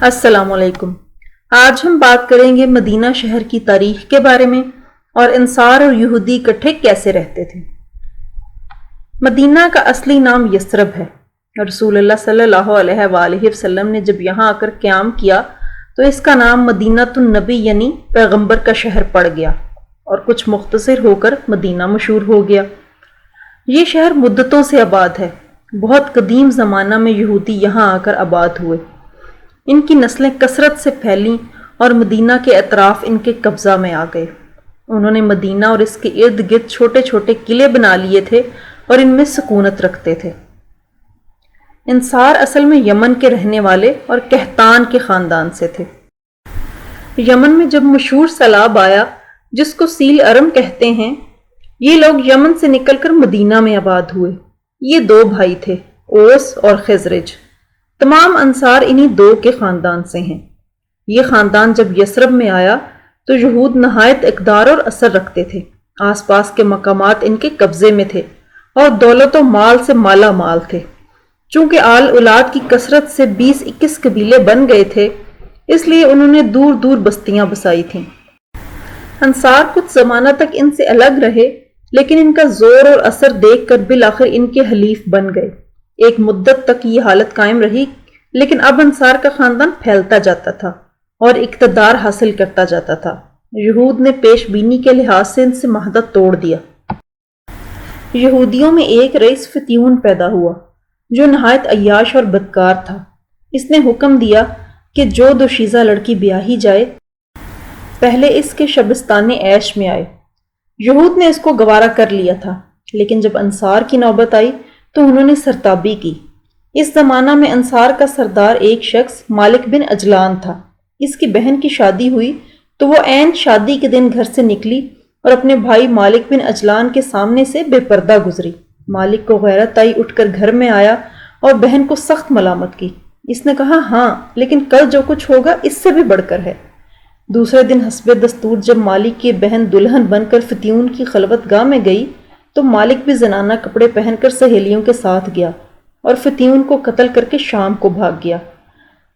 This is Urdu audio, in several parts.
السلام علیکم۔ آج ہم بات کریں گے مدینہ شہر کی تاریخ کے بارے میں اور انصار اور یہودی اکٹھے کیسے رہتے تھے۔ مدینہ کا اصلی نام یثرب ہے۔ رسول اللہ صلی اللہ علیہ وآلہ وسلم نے جب یہاں آ کر قیام کیا تو اس کا نام مدینۃ النبی یعنی پیغمبر کا شہر پڑ گیا اور کچھ مختصر ہو کر مدینہ مشہور ہو گیا۔ یہ شہر مدتوں سے آباد ہے۔ بہت قدیم زمانہ میں یہودی یہاں آ کر آباد ہوئے۔ ان کی نسلیں کثرت سے پھیلیں اور مدینہ کے اطراف ان کے قبضہ میں آ گئے۔ انہوں نے مدینہ اور اس کے ارد گرد چھوٹے چھوٹے قلعے بنا لیے تھے اور ان میں سکونت رکھتے تھے۔ انصار اصل میں یمن کے رہنے والے اور قحطان کے خاندان سے تھے۔ یمن میں جب مشہور سیلاب آیا جس کو سیل ارم کہتے ہیں، یہ لوگ یمن سے نکل کر مدینہ میں آباد ہوئے۔ یہ دو بھائی تھے، اوس اور خزرج۔ تمام انصار انہی دو کے خاندان سے ہیں۔ یہ خاندان جب یثرب میں آیا تو یہود نہایت اقدار اور اثر رکھتے تھے۔ آس پاس کے مقامات ان کے قبضے میں تھے اور دولت و مال سے مالا مال تھے۔ چونکہ آل اولاد کی کثرت سے 20-21 قبیلے بن گئے تھے، اس لیے انہوں نے دور دور بستیاں بسائی تھیں۔ انصار کچھ زمانہ تک ان سے الگ رہے، لیکن ان کا زور اور اثر دیکھ کر بالآخر ان کے حلیف بن گئے۔ ایک مدت تک یہ حالت قائم رہی، لیکن اب انصار کا خاندان پھیلتا جاتا تھا اور اقتدار حاصل کرتا جاتا تھا۔ یہود نے پیش بینی کے لحاظ سے ان سے معاہدہ توڑ دیا۔ یہودیوں میں ایک رئیس فتیون پیدا ہوا جو نہایت عیاش اور بدکار تھا۔ اس نے حکم دیا کہ جو دوشیزہ لڑکی بیاہی جائے پہلے اس کے شبستان عیش میں آئے۔ یہود نے اس کو گوارا کر لیا تھا، لیکن جب انصار کی نوبت آئی تو انہوں نے سرتابی کی۔ اس زمانہ میں انصار کا سردار ایک شخص مالک بن عجلان تھا۔ اس کی بہن کی شادی ہوئی تو وہ عین شادی کے دن گھر سے نکلی اور اپنے بھائی مالک بن عجلان کے سامنے سے بے پردہ گزری۔ مالک کو غیرت آئی، اٹھ کر گھر میں آیا اور بہن کو سخت ملامت کی۔ اس نے کہا، ہاں لیکن کل جو کچھ ہوگا اس سے بھی بڑھ کر ہے۔ دوسرے دن حسب دستور جب مالک کی بہن دلہن بن کر فتیون کی خلوت گاہ میں گئی تو مالک بھی زنانہ کپڑے پہن کر سہیلیوں کے ساتھ گیا اور فتیون کو قتل کر کے شام کو بھاگ گیا۔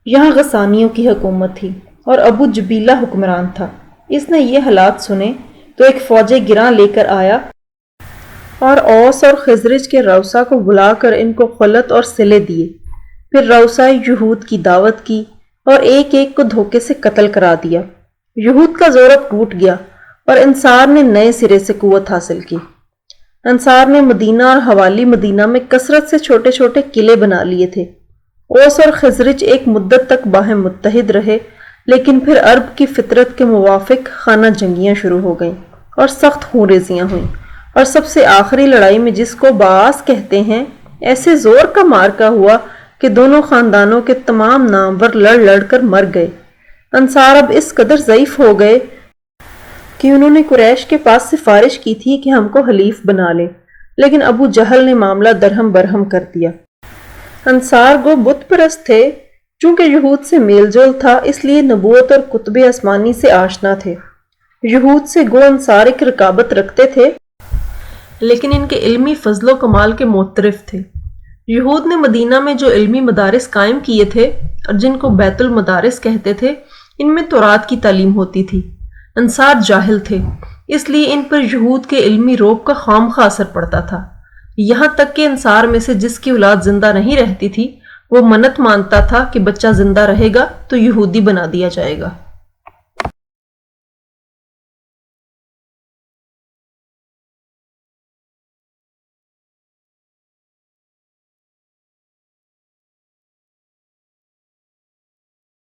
یہاں غسانیوں کی حکومت تھی اور ابو جبیلہ حکمران تھا۔ اس نے یہ حالات سنے تو ایک فوج گراں لے کر آیا اور اوس اور خزرج کے روسا کو بلا کر ان کو خلعت اور صلے دیے۔ پھر روسا یہود کی دعوت کی اور ایک ایک کو دھوکے سے قتل کرا دیا۔ یہود کا زور اب ٹوٹ گیا اور انصار نے نئے سرے سے قوت حاصل کی۔ انصار نے مدینہ اور حوالی مدینہ میں کثرت سے چھوٹے چھوٹے قلعے بنا لیے تھے۔ اوس اور خزرج ایک مدت تک باہم متحد رہے، لیکن پھر عرب کی فطرت کے موافق خانہ جنگیاں شروع ہو گئیں اور سخت خونریزیاں ہوئیں، اور سب سے آخری لڑائی میں جس کو باعث کہتے ہیں ایسے زور کا مارکا ہوا کہ دونوں خاندانوں کے تمام نامور لڑ لڑ کر مر گئے۔ انصار اب اس قدر ضعیف ہو گئے کہ انہوں نے قریش کے پاس سفارش کی تھی کہ ہم کو حلیف بنا لے، لیکن ابو جہل نے معاملہ درہم برہم کر دیا۔ انصار گو بت پرست تھے، چونکہ یہود سے میل جول تھا اس لیے نبوت اور کتب آسمانی سے آشنا تھے۔ یہود سے گو انصار ایک رقابت رکھتے تھے، لیکن ان کے علمی فضل و کمال کے معترف تھے۔ یہود نے مدینہ میں جو علمی مدارس قائم کیے تھے اور جن کو بیت المدارس کہتے تھے، ان میں تورات کی تعلیم ہوتی تھی۔ انصار جاہل تھے، اس لیے ان پر یہود کے علمی روب کا خامخواہ اثر پڑتا تھا۔ یہاں تک کہ انصار میں سے جس کی اولاد زندہ نہیں رہتی تھی وہ منت مانتا تھا کہ بچہ زندہ رہے گا تو یہودی بنا دیا جائے گا۔